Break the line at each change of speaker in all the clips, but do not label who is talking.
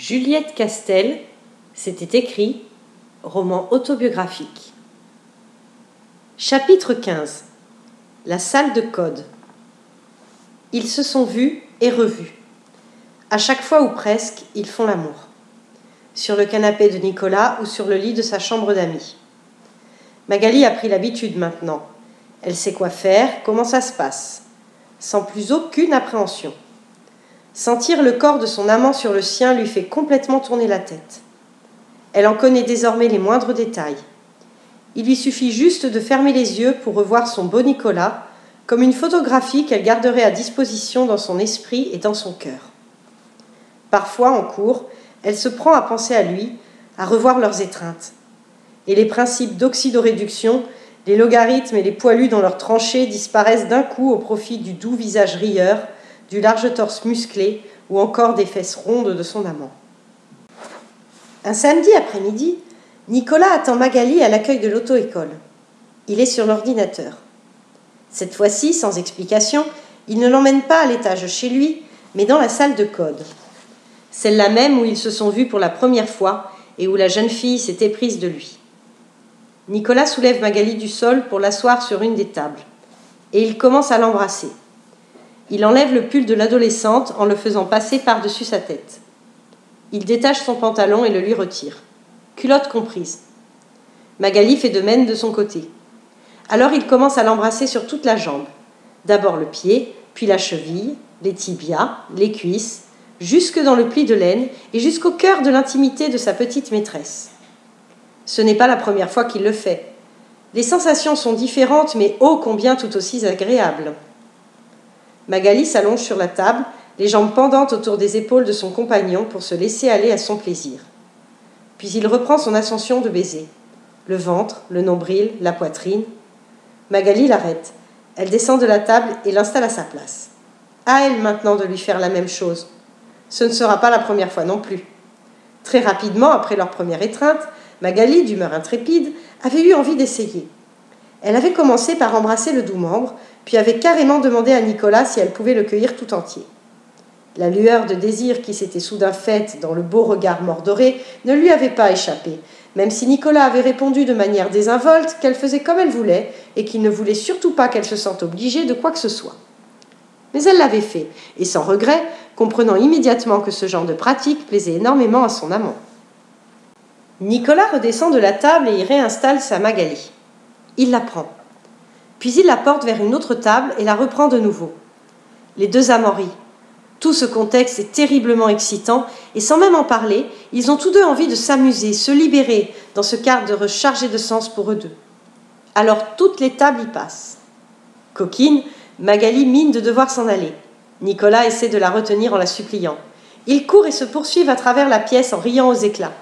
Juliette Castel, c'était écrit, roman autobiographique. Chapitre 15. La salle de code. Ils se sont vus et revus. À chaque fois ou presque, ils font l'amour. Sur le canapé de Nicolas ou sur le lit de sa chambre d'amis. Magali a pris l'habitude maintenant. Elle sait quoi faire, comment ça se passe, sans plus aucune appréhension. Sentir le corps de son amant sur le sien lui fait complètement tourner la tête. Elle en connaît désormais les moindres détails. Il lui suffit juste de fermer les yeux pour revoir son beau Nicolas, comme une photographie qu'elle garderait à disposition dans son esprit et dans son cœur. Parfois, en cours, elle se prend à penser à lui, à revoir leurs étreintes. Et les principes d'oxydoréduction, les logarithmes et les poilus dans leurs tranchées disparaissent d'un coup au profit du doux visage rieur, du large torse musclé ou encore des fesses rondes de son amant. Un samedi après-midi, Nicolas attend Magali à l'accueil de l'auto-école. Il est sur l'ordinateur. Cette fois-ci, sans explication, il ne l'emmène pas à l'étage chez lui, mais dans la salle de code. Celle-là même où ils se sont vus pour la première fois et où la jeune fille s'est éprise de lui. Nicolas soulève Magali du sol pour l'asseoir sur une des tables. Et il commence à l'embrasser. Il enlève le pull de l'adolescente en le faisant passer par-dessus sa tête. Il détache son pantalon et le lui retire. Culotte comprise. Magali fait de même de son côté. Alors il commence à l'embrasser sur toute la jambe. D'abord le pied, puis la cheville, les tibias, les cuisses, jusque dans le pli de laine et jusqu'au cœur de l'intimité de sa petite maîtresse. Ce n'est pas la première fois qu'il le fait. Les sensations sont différentes, mais ô combien tout aussi agréables. Magali s'allonge sur la table, les jambes pendantes autour des épaules de son compagnon pour se laisser aller à son plaisir. Puis il reprend son ascension de baiser. Le ventre, le nombril, la poitrine. Magali l'arrête. Elle descend de la table et l'installe à sa place. À elle maintenant de lui faire la même chose. Ce ne sera pas la première fois non plus. Très rapidement, après leur première étreinte, Magali, d'humeur intrépide, avait eu envie d'essayer. Elle avait commencé par embrasser le doux membre, puis avait carrément demandé à Nicolas si elle pouvait le cueillir tout entier. La lueur de désir qui s'était soudain faite dans le beau regard mordoré ne lui avait pas échappé, même si Nicolas avait répondu de manière désinvolte qu'elle faisait comme elle voulait et qu'il ne voulait surtout pas qu'elle se sente obligée de quoi que ce soit. Mais elle l'avait fait, et sans regret, comprenant immédiatement que ce genre de pratique plaisait énormément à son amant. Nicolas redescend de la table et y réinstalle sa Magali. Il la prend. Puis il la porte vers une autre table et la reprend de nouveau. Les deux amants rient. Tout ce contexte est terriblement excitant et sans même en parler, ils ont tous deux envie de s'amuser, se libérer dans ce cadre chargé de sens pour eux deux. Alors toutes les tables y passent. Coquine, Magali mine de devoir s'en aller. Nicolas essaie de la retenir en la suppliant. Ils courent et se poursuivent à travers la pièce en riant aux éclats.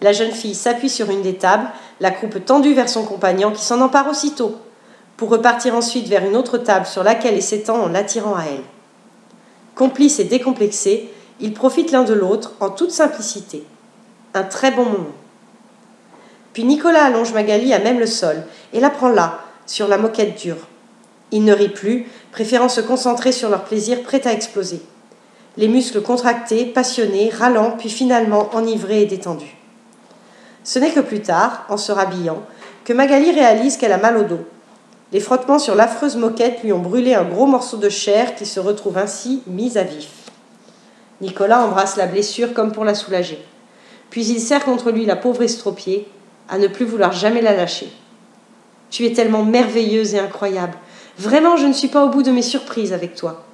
La jeune fille s'appuie sur une des tables, la croupe tendue vers son compagnon qui s'en empare aussitôt, pour repartir ensuite vers une autre table sur laquelle il s'étend en l'attirant à elle. Complices et décomplexés, ils profitent l'un de l'autre en toute simplicité. Un très bon moment. Puis Nicolas allonge Magali à même le sol et la prend là, sur la moquette dure. Il ne rit plus, préférant se concentrer sur leur plaisir prêt à exploser. Les muscles contractés, passionnés, râlant, puis finalement enivrés et détendus. Ce n'est que plus tard, en se rhabillant, que Magali réalise qu'elle a mal au dos. Les frottements sur l'affreuse moquette lui ont brûlé un gros morceau de chair qui se retrouve ainsi mis à vif. Nicolas embrasse la blessure comme pour la soulager. Puis il serre contre lui la pauvre estropiée, à ne plus vouloir jamais la lâcher. « Tu es tellement merveilleuse et incroyable. Vraiment, je ne suis pas au bout de mes surprises avec toi. »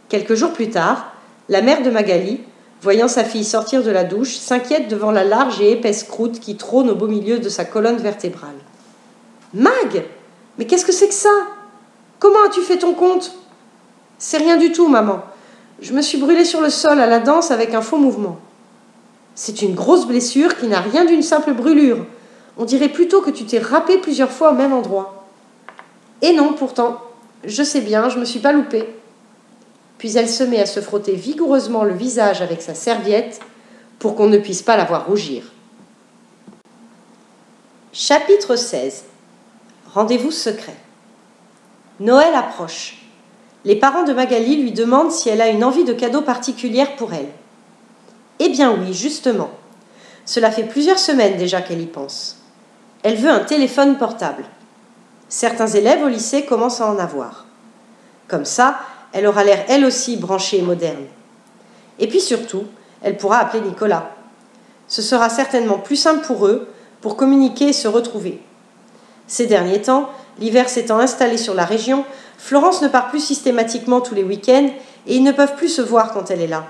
Quelques jours plus tard, la mère de Magali, voyant sa fille sortir de la douche, s'inquiète devant la large et épaisse croûte qui trône au beau milieu de sa colonne vertébrale. « Mag, mais qu'est-ce que c'est que ça? Comment as-tu fait ton compte ?»« C'est rien du tout, maman. Je me suis brûlée sur le sol à la danse avec un faux mouvement. »« C'est une grosse blessure qui n'a rien d'une simple brûlure. On dirait plutôt que tu t'es râpé plusieurs fois au même endroit. »« Et non, pourtant. Je sais bien, je me suis pas loupée. » Puis elle se met à se frotter vigoureusement le visage avec sa serviette pour qu'on ne puisse pas la voir rougir. Chapitre 16. Rendez-vous secret. Noël approche. Les parents de Magali lui demandent si elle a une envie de cadeau particulière pour elle. Eh bien oui, justement. Cela fait plusieurs semaines déjà qu'elle y pense. Elle veut un téléphone portable. Certains élèves au lycée commencent à en avoir. Comme ça, elle aura l'air elle aussi branchée et moderne. Et puis surtout, elle pourra appeler Nicolas. Ce sera certainement plus simple pour eux, pour communiquer et se retrouver. Ces derniers temps, l'hiver s'étant installé sur la région, Florence ne part plus systématiquement tous les week-ends et ils ne peuvent plus se voir quand elle est là.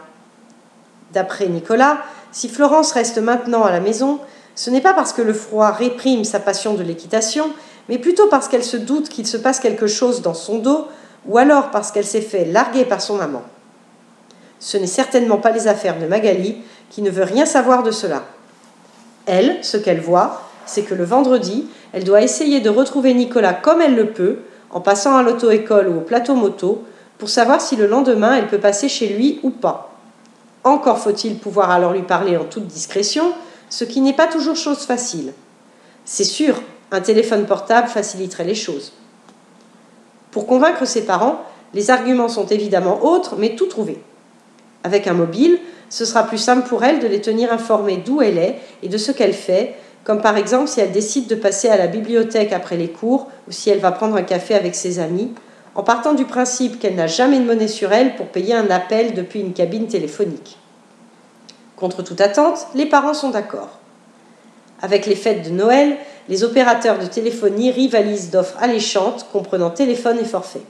D'après Nicolas, si Florence reste maintenant à la maison, ce n'est pas parce que le froid réprime sa passion de l'équitation, mais plutôt parce qu'elle se doute qu'il se passe quelque chose dans son dos, ou alors parce qu'elle s'est fait larguer par son amant. Ce n'est certainement pas les affaires de Magali, qui ne veut rien savoir de cela. Elle, ce qu'elle voit, c'est que le vendredi, elle doit essayer de retrouver Nicolas comme elle le peut, en passant à l'auto-école ou au plateau moto, pour savoir si le lendemain elle peut passer chez lui ou pas. Encore faut-il pouvoir alors lui parler en toute discrétion, ce qui n'est pas toujours chose facile. C'est sûr, un téléphone portable faciliterait les choses. Pour convaincre ses parents, les arguments sont évidemment autres, mais tout trouvé. Avec un mobile, ce sera plus simple pour elle de les tenir informés d'où elle est et de ce qu'elle fait, comme par exemple si elle décide de passer à la bibliothèque après les cours ou si elle va prendre un café avec ses amis, en partant du principe qu'elle n'a jamais de monnaie sur elle pour payer un appel depuis une cabine téléphonique. Contre toute attente, les parents sont d'accord. Avec les fêtes de Noël, les opérateurs de téléphonie rivalisent d'offres alléchantes comprenant téléphone et forfait.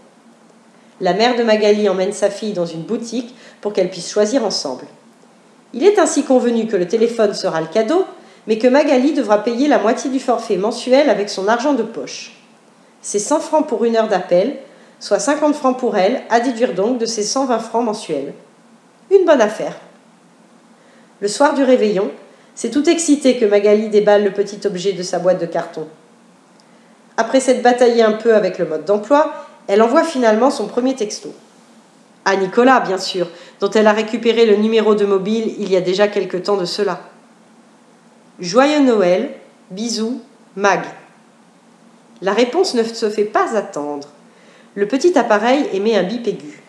La mère de Magali emmène sa fille dans une boutique pour qu'elle puisse choisir ensemble. Il est ainsi convenu que le téléphone sera le cadeau, mais que Magali devra payer la moitié du forfait mensuel avec son argent de poche. C'est 100 francs pour 1 heure d'appel, soit 50 francs pour elle, à déduire donc de ses 120 francs mensuels. Une bonne affaire. Le soir du réveillon, c'est tout excité que Magali déballe le petit objet de sa boîte de carton. Après s'être bataillée un peu avec le mode d'emploi, elle envoie finalement son premier texto. À Nicolas, bien sûr, dont elle a récupéré le numéro de mobile il y a déjà quelque temps de cela. Joyeux Noël, bisous, Mag. La réponse ne se fait pas attendre. Le petit appareil émet un bip aigu.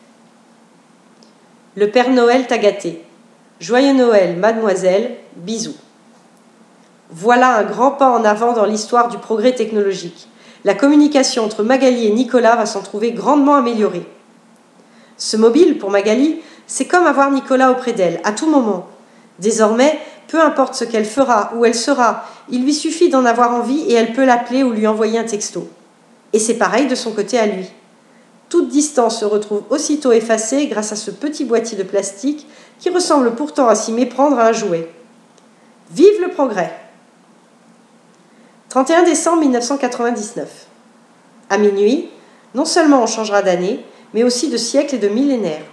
Le Père Noël t'a gâté. Joyeux Noël, mademoiselle, bisous. Voilà un grand pas en avant dans l'histoire du progrès technologique. La communication entre Magali et Nicolas va s'en trouver grandement améliorée. Ce mobile, pour Magali, c'est comme avoir Nicolas auprès d'elle, à tout moment. Désormais, peu importe ce qu'elle fera, où elle sera, il lui suffit d'en avoir envie et elle peut l'appeler ou lui envoyer un texto. Et c'est pareil de son côté à lui. Toute distance se retrouve aussitôt effacée grâce à ce petit boîtier de plastique qui ressemble pourtant à s'y méprendre à un jouet. Vive le progrès! 31 décembre 1999. À minuit, non seulement on changera d'année, mais aussi de siècle et de millénaire.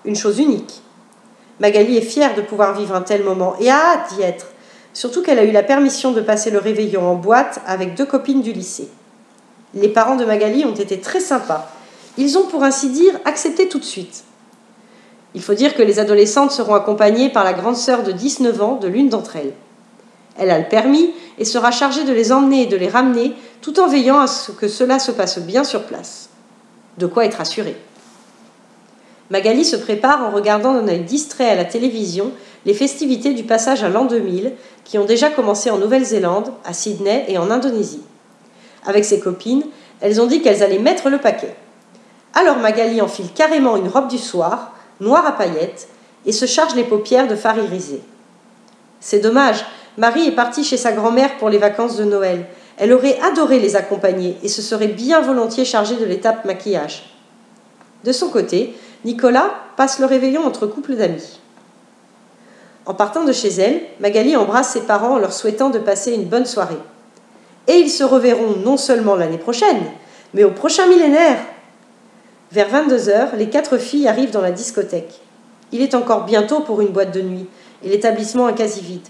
Une chose unique. Magali est fière de pouvoir vivre un tel moment et a hâte d'y être, surtout qu'elle a eu la permission de passer le réveillon en boîte avec 2 copines du lycée. Les parents de Magali ont été très sympas. Ils ont, pour ainsi dire, accepté tout de suite. Il faut dire que les adolescentes seront accompagnées par la grande sœur de 19 ans de l'une d'entre elles. Elle a le permis et sera chargée de les emmener et de les ramener, tout en veillant à ce que cela se passe bien sur place. De quoi être assurée. Magali se prépare en regardant d'un œil distrait à la télévision les festivités du passage à l'an 2000 qui ont déjà commencé en Nouvelle-Zélande, à Sydney et en Indonésie. Avec ses copines, elles ont dit qu'elles allaient mettre le paquet. Alors Magali enfile carrément une robe du soir, noire à paillettes, et se charge les paupières de fard irisé. C'est dommage, Marie est partie chez sa grand-mère pour les vacances de Noël. Elle aurait adoré les accompagner et se serait bien volontiers chargée de l'étape maquillage. De son côté, Nicolas passe le réveillon entre couples d'amis. En partant de chez elle, Magali embrasse ses parents en leur souhaitant de passer une bonne soirée. Et ils se reverront non seulement l'année prochaine, mais au prochain millénaire. Vers 22h, les 4 filles arrivent dans la discothèque. Il est encore bientôt pour une boîte de nuit, et l'établissement est quasi vide.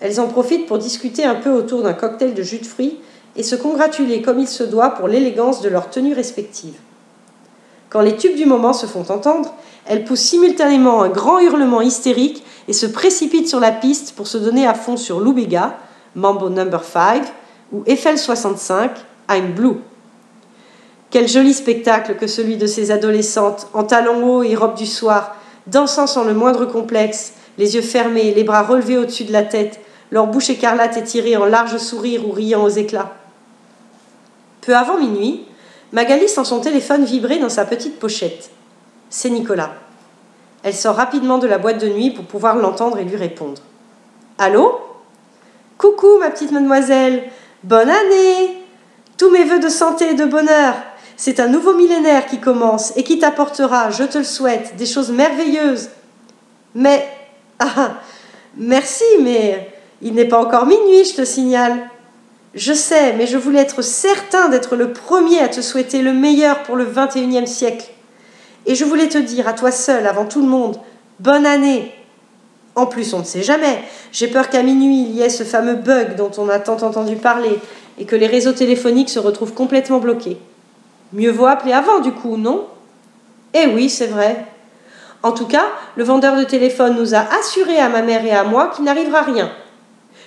Elles en profitent pour discuter un peu autour d'un cocktail de jus de fruits et se congratuler comme il se doit pour l'élégance de leurs tenues respectives. Quand les tubes du moment se font entendre, elles poussent simultanément un grand hurlement hystérique et se précipitent sur la piste pour se donner à fond sur Lou Bega, Mambo No. 5, ou Eiffel 65, I'm Blue. Quel joli spectacle que celui de ces adolescentes, en talons hauts et robes du soir, dansant sans le moindre complexe, les yeux fermés, les bras relevés au-dessus de la tête, leur bouche écarlate étirée en larges sourires ou riant aux éclats. Peu avant minuit, Magali sent son téléphone vibrer dans sa petite pochette. C'est Nicolas. Elle sort rapidement de la boîte de nuit pour pouvoir l'entendre et lui répondre. « Allô ? Coucou, ma petite mademoiselle. Bonne année. Tous mes vœux de santé et de bonheur. C'est un nouveau millénaire qui commence et qui t'apportera, je te le souhaite, des choses merveilleuses. Mais, merci, mais il n'est pas encore minuit, je te signale. Je sais, mais je voulais être certain d'être le premier à te souhaiter le meilleur pour le 21e siècle. Et je voulais te dire à toi seul, avant tout le monde, bonne année. En plus, on ne sait jamais. J'ai peur qu'à minuit, il y ait ce fameux bug dont on a tant entendu parler et que les réseaux téléphoniques se retrouvent complètement bloqués. Mieux vaut appeler avant, du coup, non ? Eh oui, c'est vrai. En tout cas, le vendeur de téléphone nous a assuré à ma mère et à moi qu'il n'arrivera rien.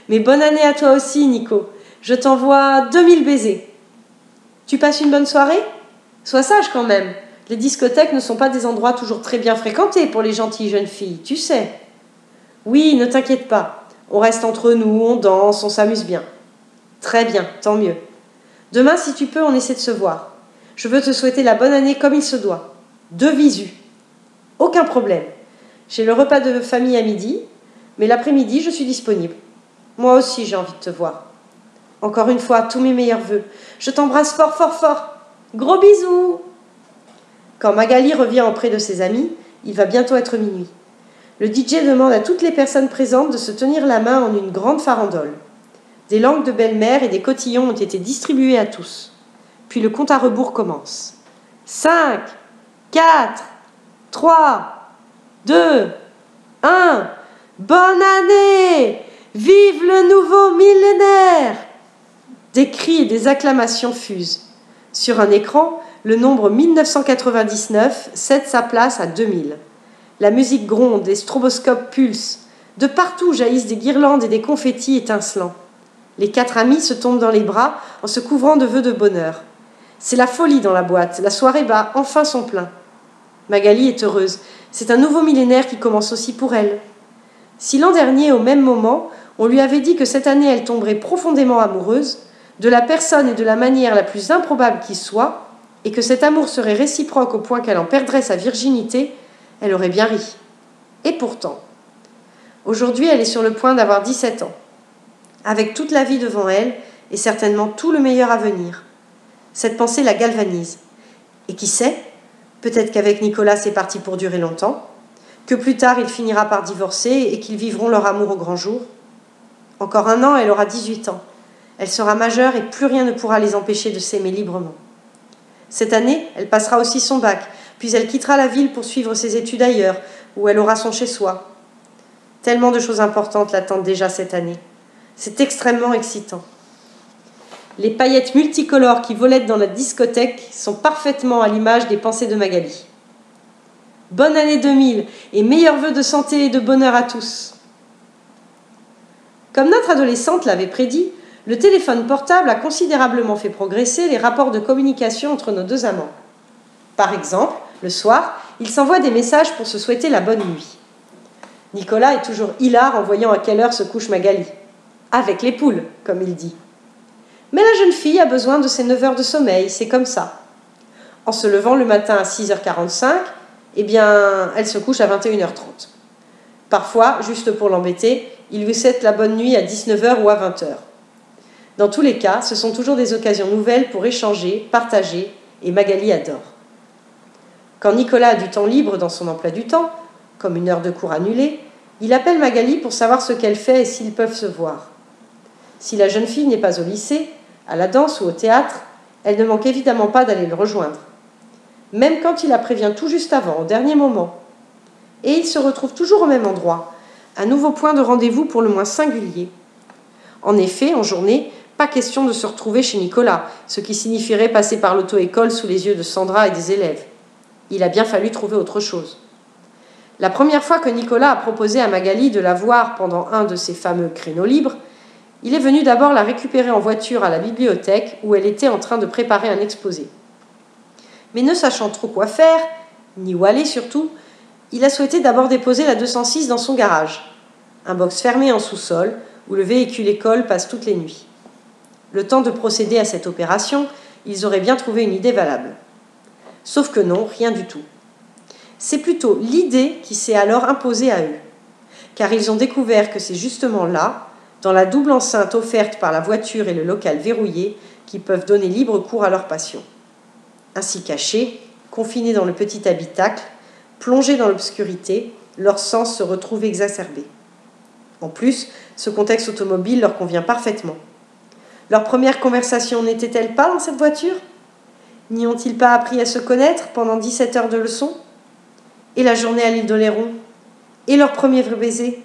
Mais bonne année à toi aussi, Nico. Je t'envoie 2000 baisers. Tu passes une bonne soirée ? Sois sage quand même. Les discothèques ne sont pas des endroits toujours très bien fréquentés pour les gentilles jeunes filles, tu sais. Oui, ne t'inquiète pas. On reste entre nous, on danse, on s'amuse bien. Très bien, tant mieux. Demain, si tu peux, on essaie de se voir. Je veux te souhaiter la bonne année comme il se doit. De visu. Aucun problème. J'ai le repas de famille à midi, mais l'après-midi, je suis disponible. Moi aussi, j'ai envie de te voir. Encore une fois, tous mes meilleurs vœux. Je t'embrasse fort, fort, fort. Gros bisous. Quand Magali revient auprès de ses amis, il va bientôt être minuit. Le DJ demande à toutes les personnes présentes de se tenir la main en une grande farandole. Des langues de belle-mère et des cotillons ont été distribués à tous. Puis le compte à rebours commence. 5, 4, 3, 2, 1. Bonne année! Vive le nouveau millénaire! Des cris et des acclamations fusent. Sur un écran, le nombre 1999 cède sa place à 2000. La musique gronde, les stroboscopes pulsent. De partout jaillissent des guirlandes et des confettis étincelants. Les 4 amis se tombent dans les bras en se couvrant de vœux de bonheur. C'est la folie dans la boîte, la soirée bat enfin son plein. Magali est heureuse, c'est un nouveau millénaire qui commence aussi pour elle. Si l'an dernier, au même moment, on lui avait dit que cette année elle tomberait profondément amoureuse, de la personne et de la manière la plus improbable qui soit, et que cet amour serait réciproque au point qu'elle en perdrait sa virginité, elle aurait bien ri. Et pourtant, aujourd'hui elle est sur le point d'avoir 17 ans, avec toute la vie devant elle et certainement tout le meilleur à venir. Cette pensée la galvanise. Et qui sait, peut-être qu'avec Nicolas c'est parti pour durer longtemps, que plus tard il finira par divorcer et qu'ils vivront leur amour au grand jour. Encore un an, elle aura 18 ans. Elle sera majeure et plus rien ne pourra les empêcher de s'aimer librement. Cette année, elle passera aussi son bac, puis elle quittera la ville pour suivre ses études ailleurs, où elle aura son chez-soi. Tellement de choses importantes l'attendent déjà cette année. C'est extrêmement excitant. Les paillettes multicolores qui volettent dans la discothèque sont parfaitement à l'image des pensées de Magali. Bonne année 2000 et meilleurs vœux de santé et de bonheur à tous. Comme notre adolescente l'avait prédit, le téléphone portable a considérablement fait progresser les rapports de communication entre nos deux amants. Par exemple, le soir, ils s'envoient des messages pour se souhaiter la bonne nuit. Nicolas est toujours hilar en voyant à quelle heure se couche Magali. Avec les poules, comme il dit. Mais la jeune fille a besoin de ses 9 heures de sommeil, c'est comme ça. En se levant le matin à 6h45, elle se couche à 21h30. Parfois, juste pour l'embêter, il lui souhaite la bonne nuit à 19h ou à 20h. Dans tous les cas, ce sont toujours des occasions nouvelles pour échanger, partager, et Magali adore. Quand Nicolas a du temps libre dans son emploi du temps, comme une heure de cours annulée, il appelle Magali pour savoir ce qu'elle fait et s'ils peuvent se voir. Si la jeune fille n'est pas au lycée, à la danse ou au théâtre, elle ne manque évidemment pas d'aller le rejoindre. Même quand il la prévient tout juste avant, au dernier moment. Et ils se retrouvent toujours au même endroit, un nouveau point de rendez-vous pour le moins singulier. En effet, en journée, pas question de se retrouver chez Nicolas, ce qui signifierait passer par l'auto-école sous les yeux de Sandra et des élèves. Il a bien fallu trouver autre chose. La première fois que Nicolas a proposé à Magali de la voir pendant un de ces fameux créneaux libres, il est venu d'abord la récupérer en voiture à la bibliothèque où elle était en train de préparer un exposé. Mais ne sachant trop quoi faire, ni où aller surtout, il a souhaité d'abord déposer la 206 dans son garage, un box fermé en sous-sol où le véhicule école passe toutes les nuits. Le temps de procéder à cette opération, ils auraient bien trouvé une idée valable. Sauf que non, rien du tout. C'est plutôt l'idée qui s'est alors imposée à eux, car ils ont découvert que c'est justement là, dans la double enceinte offerte par la voiture et le local verrouillé, qu'ils peuvent donner libre cours à leur passion. Ainsi cachés, confinés dans le petit habitacle, plongés dans l'obscurité, leurs sens se retrouvent exacerbés. En plus, ce contexte automobile leur convient parfaitement. Leur première conversation n'était-elle pas dans cette voiture ? N'y ont-ils pas appris à se connaître pendant 17 heures de leçons ? Et la journée à l'île d'Oléron ? Et leur premier vrai baiser ?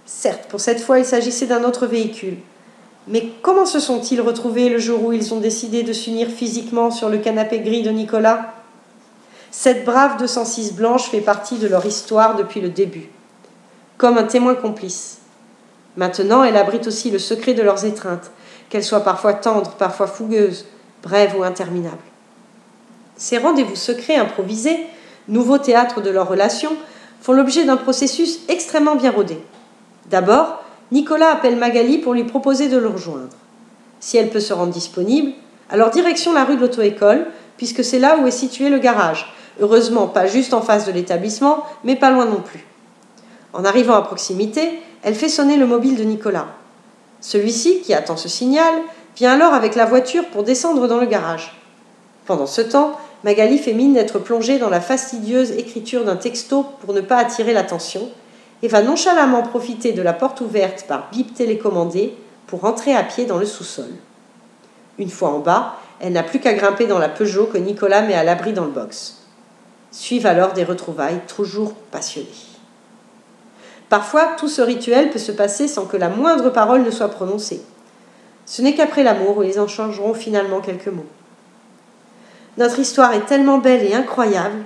Certes, pour cette fois, il s'agissait d'un autre véhicule. Mais comment se sont-ils retrouvés le jour où ils ont décidé de s'unir physiquement sur le canapé gris de Nicolas ? Cette brave 206 blanche fait partie de leur histoire depuis le début, comme un témoin complice. Maintenant, elle abrite aussi le secret de leurs étreintes, qu'elles soient parfois tendres, parfois fougueuses, brèves ou interminables. Ces rendez-vous secrets improvisés, nouveau théâtre de leur relation, font l'objet d'un processus extrêmement bien rodé. D'abord, Nicolas appelle Magali pour lui proposer de le rejoindre. Si elle peut se rendre disponible, alors direction la rue de l'auto-école, puisque c'est là où est situé le garage. Heureusement, pas juste en face de l'établissement, mais pas loin non plus. En arrivant à proximité, elle fait sonner le mobile de Nicolas. Celui-ci, qui attend ce signal, vient alors avec la voiture pour descendre dans le garage. Pendant ce temps, Magali fait mine d'être plongée dans la fastidieuse écriture d'un texto pour ne pas attirer l'attention et va nonchalamment profiter de la porte ouverte par bip télécommandé pour entrer à pied dans le sous-sol. Une fois en bas, elle n'a plus qu'à grimper dans la Peugeot que Nicolas met à l'abri dans le box. Suivent alors des retrouvailles toujours passionnées. Parfois, tout ce rituel peut se passer sans que la moindre parole ne soit prononcée. Ce n'est qu'après l'amour où ils en changeront finalement quelques mots. Notre histoire est tellement belle et incroyable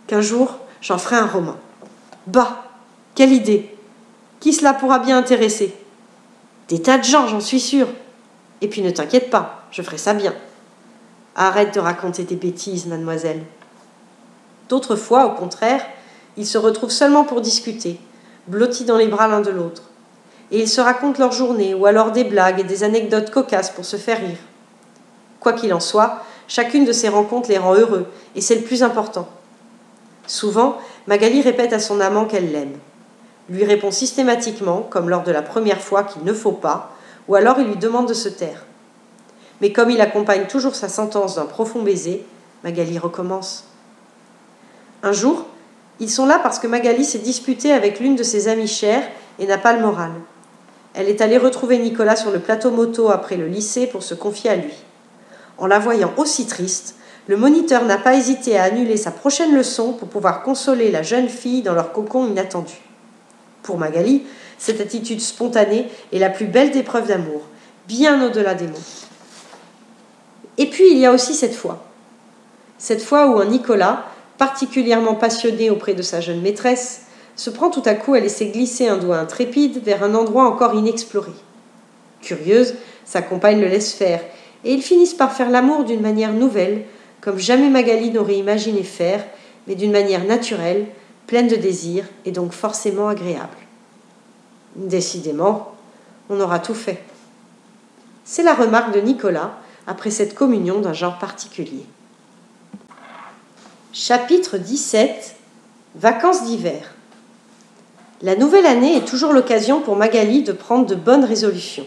qu'un jour, j'en ferai un roman. Bah, quelle idée! Qui cela pourra bien intéresser? Des tas de gens, j'en suis sûre. Et puis ne t'inquiète pas, je ferai ça bien. Arrête de raconter des bêtises, mademoiselle. D'autres fois, au contraire, ils se retrouvent seulement pour discuter, blottis dans les bras l'un de l'autre. Et ils se racontent leur journée, ou alors des blagues et des anecdotes cocasses pour se faire rire. Quoi qu'il en soit, chacune de ces rencontres les rend heureux, et c'est le plus important. Souvent, Magali répète à son amant qu'elle l'aime. Lui répond systématiquement, comme lors de la première fois, qu'il ne faut pas, ou alors il lui demande de se taire. Mais comme il accompagne toujours sa sentence d'un profond baiser, Magali recommence. Un jour, ils sont là parce que Magali s'est disputée avec l'une de ses amies chères et n'a pas le moral. Elle est allée retrouver Nicolas sur le plateau moto après le lycée pour se confier à lui. En la voyant aussi triste, le moniteur n'a pas hésité à annuler sa prochaine leçon pour pouvoir consoler la jeune fille dans leur cocon inattendu. Pour Magali, cette attitude spontanée est la plus belle des preuves d'amour, bien au-delà des mots. Et puis il y a aussi cette fois où un Nicolas, particulièrement passionné auprès de sa jeune maîtresse, se prend tout à coup à laisser glisser un doigt intrépide vers un endroit encore inexploré. Curieuse, sa compagne le laisse faire, et ils finissent par faire l'amour d'une manière nouvelle, comme jamais Magali n'aurait imaginé faire, mais d'une manière naturelle, pleine de désir et donc forcément agréable. Décidément, on aura tout fait. C'est la remarque de Nicolas après cette communion d'un genre particulier. Chapitre 17. Vacances d'hiver. La nouvelle année est toujours l'occasion pour Magali de prendre de bonnes résolutions.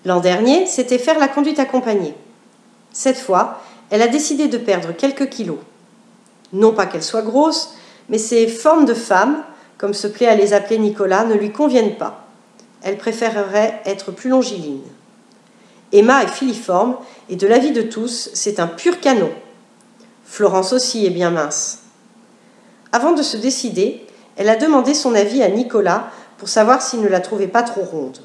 L'an dernier, c'était faire la conduite accompagnée. Cette fois, elle a décidé de perdre quelques kilos. Non pas qu'elle soit grosse, mais ces formes de femme, comme se plaît à les appeler Nicolas, ne lui conviennent pas. Elle préférerait être plus longiligne. Emma est filiforme, et de l'avis de tous, c'est un pur canon. Florence aussi est bien mince. Avant de se décider, elle a demandé son avis à Nicolas pour savoir s'il ne la trouvait pas trop ronde.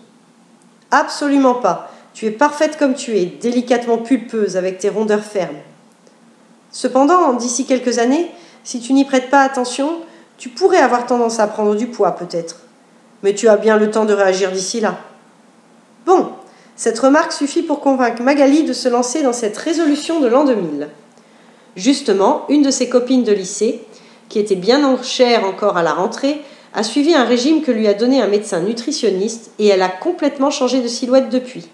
« Absolument pas. Tu es parfaite comme tu es, délicatement pulpeuse avec tes rondeurs fermes. Cependant, d'ici quelques années, si tu n'y prêtes pas attention, tu pourrais avoir tendance à prendre du poids peut-être. Mais tu as bien le temps de réagir d'ici là. » Bon, cette remarque suffit pour convaincre Magali de se lancer dans cette résolution de l'an 2000. Justement, une de ses copines de lycée qui était bien en chair encore à la rentrée, a suivi un régime que lui a donné un médecin nutritionniste et elle a complètement changé de silhouette depuis.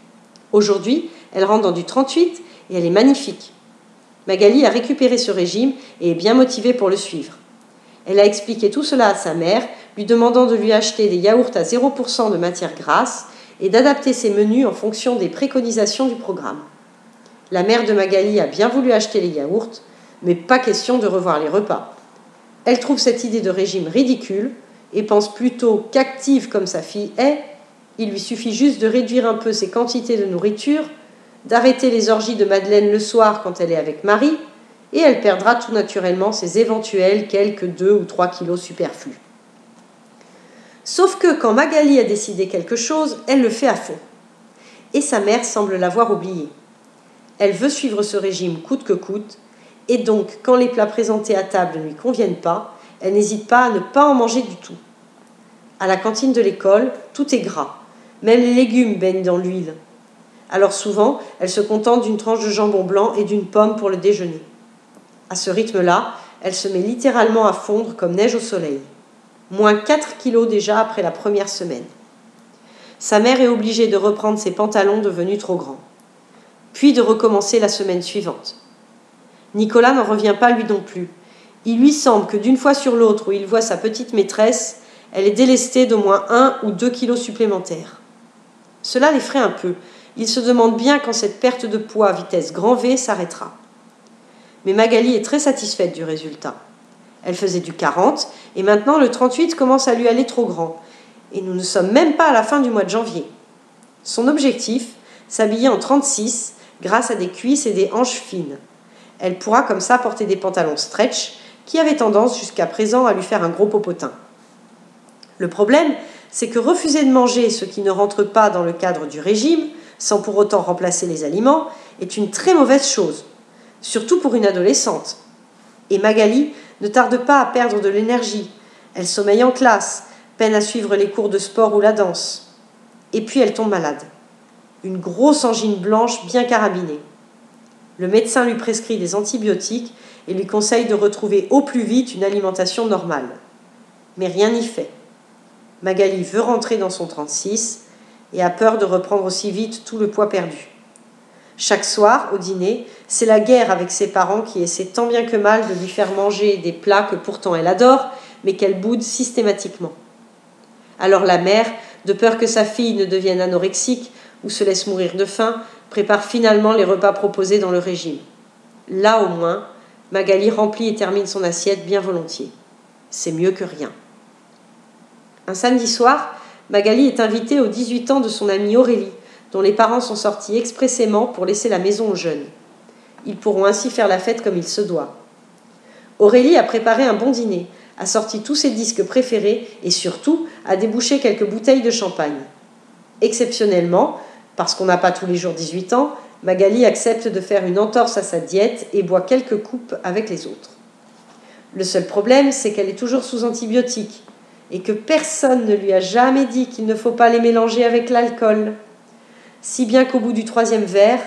Aujourd'hui, elle rentre dans du 38 et elle est magnifique. Magali a récupéré ce régime et est bien motivée pour le suivre. Elle a expliqué tout cela à sa mère, lui demandant de lui acheter des yaourts à 0% de matière grasse et d'adapter ses menus en fonction des préconisations du programme. La mère de Magali a bien voulu acheter les yaourts, mais pas question de revoir les repas. Elle trouve cette idée de régime ridicule et pense plutôt qu'active comme sa fille est, il lui suffit juste de réduire un peu ses quantités de nourriture, d'arrêter les orgies de Madeleine le soir quand elle est avec Marie, et elle perdra tout naturellement ses éventuels quelques 2 ou 3 kilos superflus. Sauf que quand Magali a décidé quelque chose, elle le fait à fond. Et sa mère semble l'avoir oublié. Elle veut suivre ce régime coûte que coûte, et donc quand les plats présentés à table ne lui conviennent pas, elle n'hésite pas à ne pas en manger du tout. À la cantine de l'école, tout est gras. Même les légumes baignent dans l'huile. Alors souvent, elle se contente d'une tranche de jambon blanc et d'une pomme pour le déjeuner. À ce rythme-là, elle se met littéralement à fondre comme neige au soleil. Moins 4 kilos déjà après la première semaine. Sa mère est obligée de reprendre ses pantalons devenus trop grands. Puis de recommencer la semaine suivante. Nicolas n'en revient pas lui non plus. Il lui semble que d'une fois sur l'autre où il voit sa petite maîtresse, elle est délestée d'au moins 1 ou 2 kilos supplémentaires. Cela l'effraie un peu. Il se demande bien quand cette perte de poids à vitesse grand V s'arrêtera. Mais Magali est très satisfaite du résultat. Elle faisait du 40 et maintenant le 38 commence à lui aller trop grand. Et nous ne sommes même pas à la fin du mois de janvier. Son objectif, s'habiller en 36 grâce à des cuisses et des hanches fines. Elle pourra comme ça porter des pantalons stretch qui avaient tendance jusqu'à présent à lui faire un gros popotin. Le problème, c'est que refuser de manger ce qui ne rentre pas dans le cadre du régime, sans pour autant remplacer les aliments, est une très mauvaise chose, surtout pour une adolescente. Et Magali ne tarde pas à perdre de l'énergie. Elle sommeille en classe, peine à suivre les cours de sport ou la danse. Et puis elle tombe malade. Une grosse angine blanche bien carabinée. Le médecin lui prescrit des antibiotiques et lui conseille de retrouver au plus vite une alimentation normale. Mais rien n'y fait. Magali veut rentrer dans son 36 et a peur de reprendre aussi vite tout le poids perdu. Chaque soir, au dîner, c'est la guerre avec ses parents qui essaient tant bien que mal de lui faire manger des plats que pourtant elle adore, mais qu'elle boude systématiquement. Alors la mère, de peur que sa fille ne devienne anorexique ou se laisse mourir de faim, prépare finalement les repas proposés dans le régime. Là au moins, Magali remplit et termine son assiette bien volontiers. C'est mieux que rien. Un samedi soir, Magali est invitée aux 18 ans de son amie Aurélie, dont les parents sont sortis expressément pour laisser la maison aux jeunes. Ils pourront ainsi faire la fête comme il se doit. Aurélie a préparé un bon dîner, a sorti tous ses disques préférés et surtout a débouché quelques bouteilles de champagne. Exceptionnellement, parce qu'on n'a pas tous les jours 18 ans, Magali accepte de faire une entorse à sa diète et boit quelques coupes avec les autres. Le seul problème, c'est qu'elle est toujours sous antibiotiques et que personne ne lui a jamais dit qu'il ne faut pas les mélanger avec l'alcool. Si bien qu'au bout du 3e verre,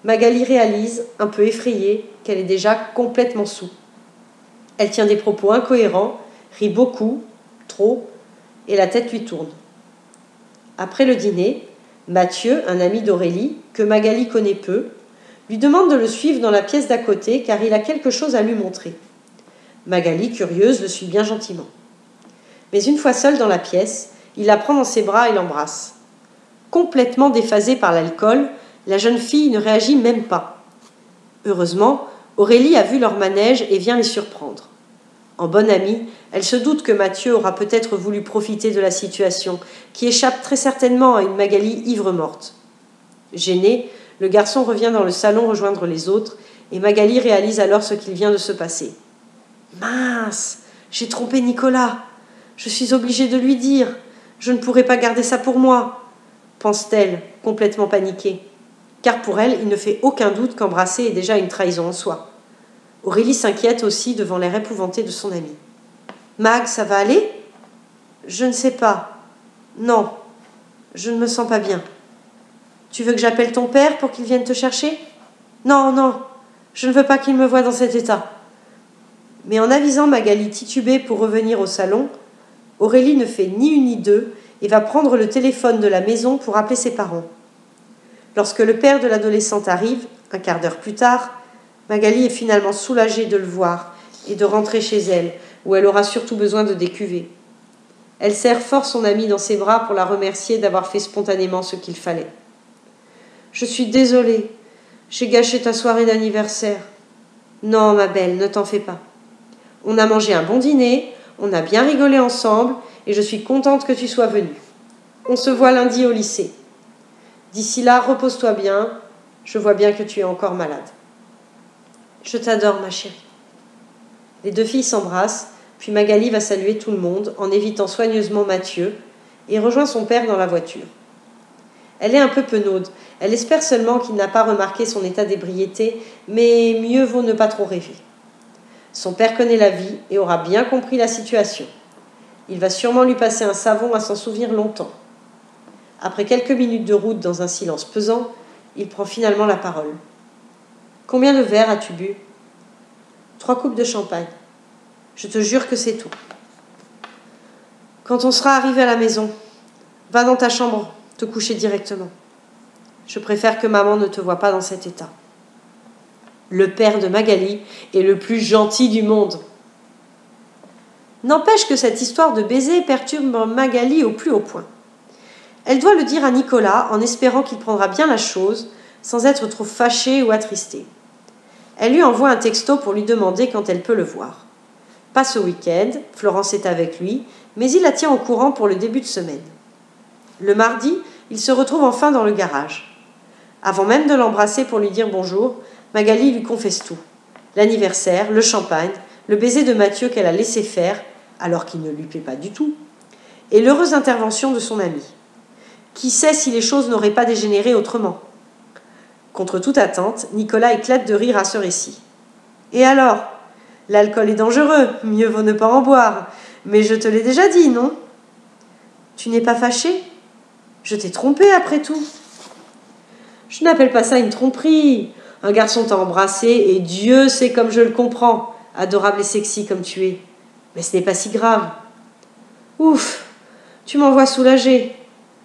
Magali réalise, un peu effrayée, qu'elle est déjà complètement saoule. Elle tient des propos incohérents, rit beaucoup, trop, et la tête lui tourne. Après le dîner, Mathieu, un ami d'Aurélie, que Magali connaît peu, lui demande de le suivre dans la pièce d'à côté car il a quelque chose à lui montrer. Magali, curieuse, le suit bien gentiment. Mais une fois seule dans la pièce, il la prend dans ses bras et l'embrasse. Complètement déphasée par l'alcool, la jeune fille ne réagit même pas. Heureusement, Aurélie a vu leur manège et vient les surprendre. En bonne amie, elle se doute que Mathieu aura peut-être voulu profiter de la situation, qui échappe très certainement à une Magali ivre-morte. Gêné, le garçon revient dans le salon rejoindre les autres, et Magali réalise alors ce qu'il vient de se passer. « Mince, j'ai trompé Nicolas. Je suis obligée de lui dire. Je ne pourrai pas garder ça pour moi, pense-t-elle, complètement paniquée. Car pour elle, il ne fait aucun doute qu'embrasser est déjà une trahison en soi. Aurélie s'inquiète aussi devant l'air épouvanté de son amie. « Mag, ça va aller ? » ?»« Je ne sais pas. Non, je ne me sens pas bien. »« Tu veux que j'appelle ton père pour qu'il vienne te chercher ? » ?»« Non, non, je ne veux pas qu'il me voie dans cet état. » »« Mais en avisant Magali titubée pour revenir au salon, Aurélie ne fait ni une ni deux et va prendre le téléphone de la maison pour appeler ses parents. Lorsque le père de l'adolescente arrive, un quart d'heure plus tard, Magali est finalement soulagée de le voir et de rentrer chez elle, où elle aura surtout besoin de décuver. Elle serre fort son amie dans ses bras pour la remercier d'avoir fait spontanément ce qu'il fallait. « Je suis désolée, j'ai gâché ta soirée d'anniversaire. »« Non, ma belle, ne t'en fais pas. On a mangé un bon dîner, on a bien rigolé ensemble, et je suis contente que tu sois venue. On se voit lundi au lycée. D'ici là, repose-toi bien, je vois bien que tu es encore malade. »« Je t'adore, ma chérie. » Les deux filles s'embrassent, puis Magali va saluer tout le monde en évitant soigneusement Mathieu et rejoint son père dans la voiture. Elle est un peu penaude, elle espère seulement qu'il n'a pas remarqué son état d'ébriété, mais mieux vaut ne pas trop rêver. Son père connaît la vie et aura bien compris la situation. Il va sûrement lui passer un savon à s'en souvenir longtemps. Après quelques minutes de route dans un silence pesant, il prend finalement la parole. « Combien de verres as-tu bu ?»« 3 coupes de champagne. Je te jure que c'est tout. »« Quand on sera arrivé à la maison, va dans ta chambre te coucher directement. Je préfère que maman ne te voie pas dans cet état. » Le père de Magali est le plus gentil du monde. N'empêche que cette histoire de baiser perturbe Magali au plus haut point. Elle doit le dire à Nicolas en espérant qu'il prendra bien la chose, sans être trop fâchée ou attristée. Elle lui envoie un texto pour lui demander quand elle peut le voir. Pas ce week-end, Florence est avec lui, mais il la tient au courant pour le début de semaine. Le mardi, il se retrouve enfin dans le garage. Avant même de l'embrasser pour lui dire bonjour, Magali lui confesse tout. L'anniversaire, le champagne, le baiser de Mathieu qu'elle a laissé faire, alors qu'il ne lui plaît pas du tout, et l'heureuse intervention de son ami. Qui sait si les choses n'auraient pas dégénéré autrement ? Contre toute attente, Nicolas éclate de rire à ce récit. « Et alors ? L'alcool est dangereux, mieux vaut ne pas en boire. Mais je te l'ai déjà dit, non ? Tu n'es pas fâché ? Je t'ai trompé après tout. » « Je n'appelle pas ça une tromperie. Un garçon t'a embrassé et Dieu sait comme je le comprends, adorable et sexy comme tu es. Mais ce n'est pas si grave. Ouf, tu m'envoies soulagée.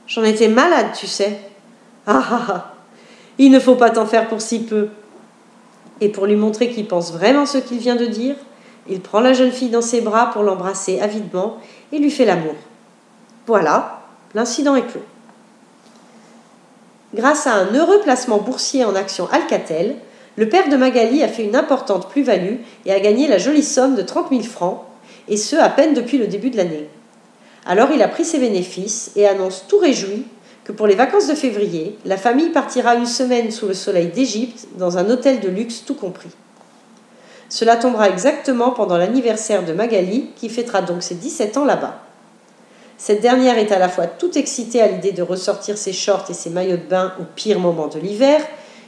J'en étais malade, tu sais. Ah ah ah, il ne faut pas t'en faire pour si peu. » Et pour lui montrer qu'il pense vraiment ce qu'il vient de dire, il prend la jeune fille dans ses bras pour l'embrasser avidement et lui fait l'amour. Voilà, l'incident est clos. Grâce à un heureux placement boursier en actions Alcatel, le père de Magali a fait une importante plus-value et a gagné la jolie somme de 30 000 francs, et ce à peine depuis le début de l'année. Alors il a pris ses bénéfices et annonce tout réjoui que pour les vacances de février, la famille partira une semaine sous le soleil d'Égypte dans un hôtel de luxe tout compris. Cela tombera exactement pendant l'anniversaire de Magali, qui fêtera donc ses 17 ans là-bas. Cette dernière est à la fois toute excitée à l'idée de ressortir ses shorts et ses maillots de bain au pire moment de l'hiver,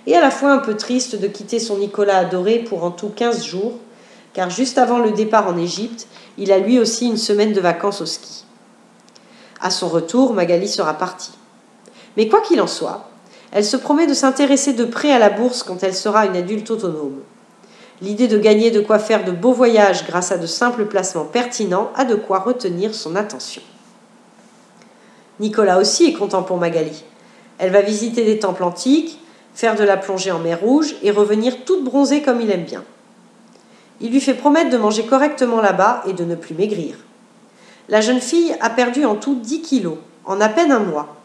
et à la fois un peu triste de quitter son Nicolas adoré pour en tout 15 jours, car juste avant le départ en Égypte, il a lui aussi une semaine de vacances au ski. À son retour, Magali sera partie. Mais quoi qu'il en soit, elle se promet de s'intéresser de près à la bourse quand elle sera une adulte autonome. L'idée de gagner de quoi faire de beaux voyages grâce à de simples placements pertinents a de quoi retenir son attention. Nicolas aussi est content pour Magali. Elle va visiter des temples antiques, faire de la plongée en mer Rouge et revenir toute bronzée comme il aime bien. Il lui fait promettre de manger correctement là-bas et de ne plus maigrir. La jeune fille a perdu en tout 10 kilos, en à peine un mois.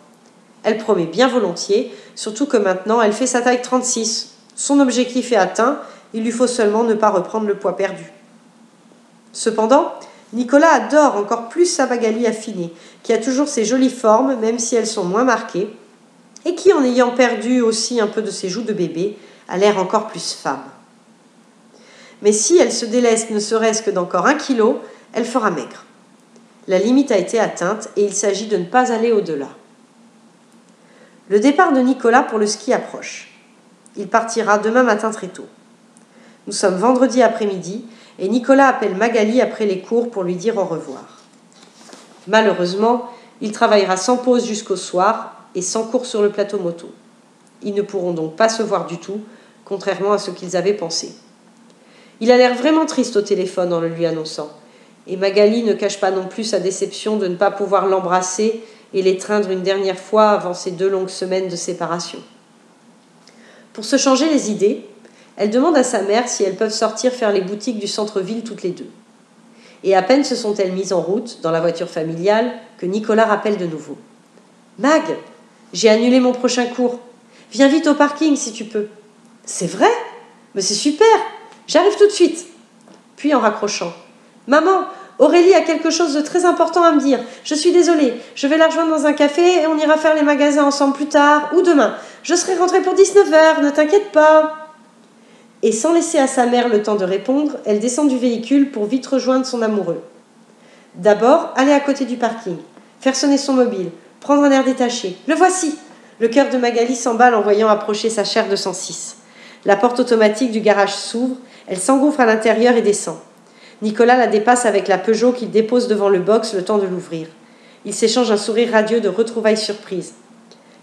Elle promet bien volontiers, surtout que maintenant elle fait sa taille 36. Son objectif est atteint, il lui faut seulement ne pas reprendre le poids perdu. Cependant, Nicolas adore encore plus sa Magali affinée, qui a toujours ses jolies formes, même si elles sont moins marquées, et qui, en ayant perdu aussi un peu de ses joues de bébé, a l'air encore plus femme. Mais si elle se délaisse ne serait-ce que d'encore 1 kilo, elle fera maigre. La limite a été atteinte et il s'agit de ne pas aller au-delà. Le départ de Nicolas pour le ski approche. Il partira demain matin très tôt. Nous sommes vendredi après-midi et Nicolas appelle Magali après les cours pour lui dire au revoir. Malheureusement, il travaillera sans pause jusqu'au soir et sans cours sur le plateau moto. Ils ne pourront donc pas se voir du tout, contrairement à ce qu'ils avaient pensé. Il a l'air vraiment triste au téléphone en le lui annonçant. Et Magali ne cache pas non plus sa déception de ne pas pouvoir l'embrasser et l'étreindre une dernière fois avant ces 2 longues semaines de séparation. Pour se changer les idées, elle demande à sa mère si elles peuvent sortir faire les boutiques du centre-ville toutes les 2. Et à peine se sont-elles mises en route, dans la voiture familiale, que Nicolas rappelle de nouveau. « Mag, j'ai annulé mon prochain cours. Viens vite au parking si tu peux. »« C'est vrai ? Mais c'est super. J'arrive tout de suite. » Puis en raccrochant. « Maman, Aurélie a quelque chose de très important à me dire. Je suis désolée. Je vais la rejoindre dans un café et on ira faire les magasins ensemble plus tard ou demain. Je serai rentrée pour 19h, ne t'inquiète pas. » Et sans laisser à sa mère le temps de répondre, elle descend du véhicule pour vite rejoindre son amoureux. D'abord, aller à côté du parking, faire sonner son mobile, prendre un air détaché. Le voici. Le cœur de Magali s'emballe en voyant approcher sa chère 206. La porte automatique du garage s'ouvre, elle s'engouffre à l'intérieur et descend. Nicolas la dépasse avec la Peugeot qu'il dépose devant le box le temps de l'ouvrir. Ils s'échangent un sourire radieux de retrouvailles surprises.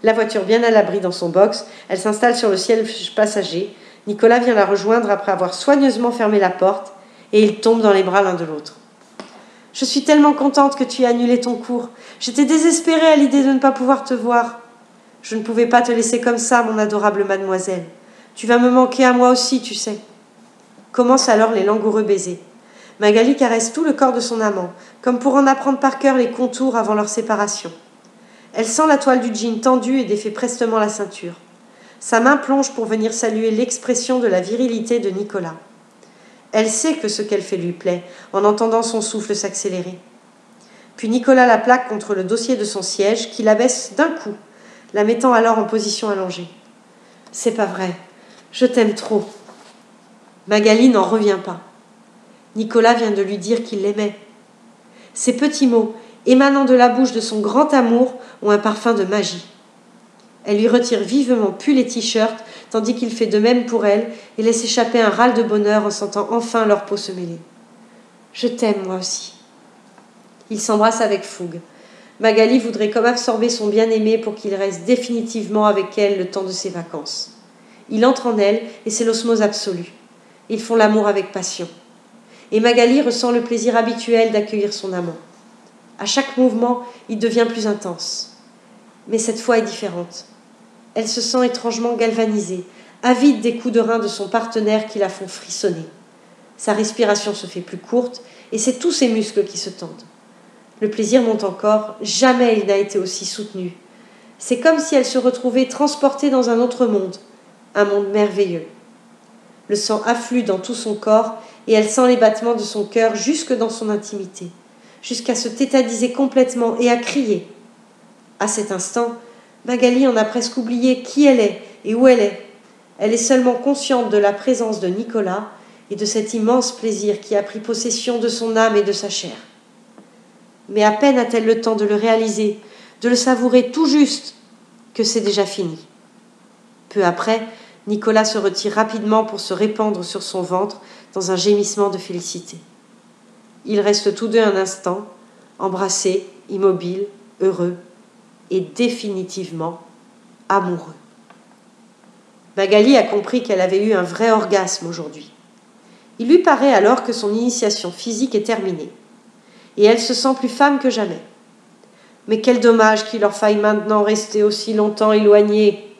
La voiture bien à l'abri dans son box, elle s'installe sur le siège passager. Nicolas vient la rejoindre après avoir soigneusement fermé la porte et ils tombent dans les bras l'un de l'autre. « Je suis tellement contente que tu aies annulé ton cours. J'étais désespérée à l'idée de ne pas pouvoir te voir. Je ne pouvais pas te laisser comme ça, mon adorable mademoiselle. Tu vas me manquer à moi aussi, tu sais. » Commencent alors les langoureux baisers. Magali caresse tout le corps de son amant, comme pour en apprendre par cœur les contours avant leur séparation. Elle sent la toile du jean tendue et défait prestement la ceinture. Sa main plonge pour venir saluer l'expression de la virilité de Nicolas. Elle sait que ce qu'elle fait lui plaît, en entendant son souffle s'accélérer. Puis Nicolas la plaque contre le dossier de son siège, qui l'abaisse d'un coup, la mettant alors en position allongée. « C'est pas vrai, je t'aime trop. » Magali n'en revient pas. Nicolas vient de lui dire qu'il l'aimait. Ces petits mots, émanant de la bouche de son grand amour, ont un parfum de magie. Elle lui retire vivement pull et t-shirt, tandis qu'il fait de même pour elle et laisse échapper un râle de bonheur en sentant enfin leur peau se mêler. « Je t'aime, moi aussi. » Ils s'embrassent avec fougue. Magali voudrait comme absorber son bien-aimé pour qu'il reste définitivement avec elle le temps de ses vacances. Il entre en elle et c'est l'osmose absolue. Ils font l'amour avec passion. Et Magali ressent le plaisir habituel d'accueillir son amant. À chaque mouvement, il devient plus intense. Mais cette fois est différente. Elle se sent étrangement galvanisée, avide des coups de rein de son partenaire qui la font frissonner. Sa respiration se fait plus courte et c'est tous ses muscles qui se tendent. Le plaisir monte encore, jamais il n'a été aussi soutenu. C'est comme si elle se retrouvait transportée dans un autre monde, un monde merveilleux. Le sang afflue dans tout son corps et elle sent les battements de son cœur jusque dans son intimité, jusqu'à se tétaniser complètement et à crier. À cet instant, Magali en a presque oublié qui elle est et où elle est. Elle est seulement consciente de la présence de Nicolas et de cet immense plaisir qui a pris possession de son âme et de sa chair. Mais à peine a-t-elle le temps de le réaliser, de le savourer tout juste, que c'est déjà fini. Peu après, Nicolas se retire rapidement pour se répandre sur son ventre dans un gémissement de félicité. Ils restent tous deux un instant, embrassés, immobiles, heureux et définitivement amoureux. Magali a compris qu'elle avait eu un vrai orgasme aujourd'hui. Il lui paraît alors que son initiation physique est terminée. Et elle se sent plus femme que jamais. Mais quel dommage qu'il leur faille maintenant rester aussi longtemps éloignés.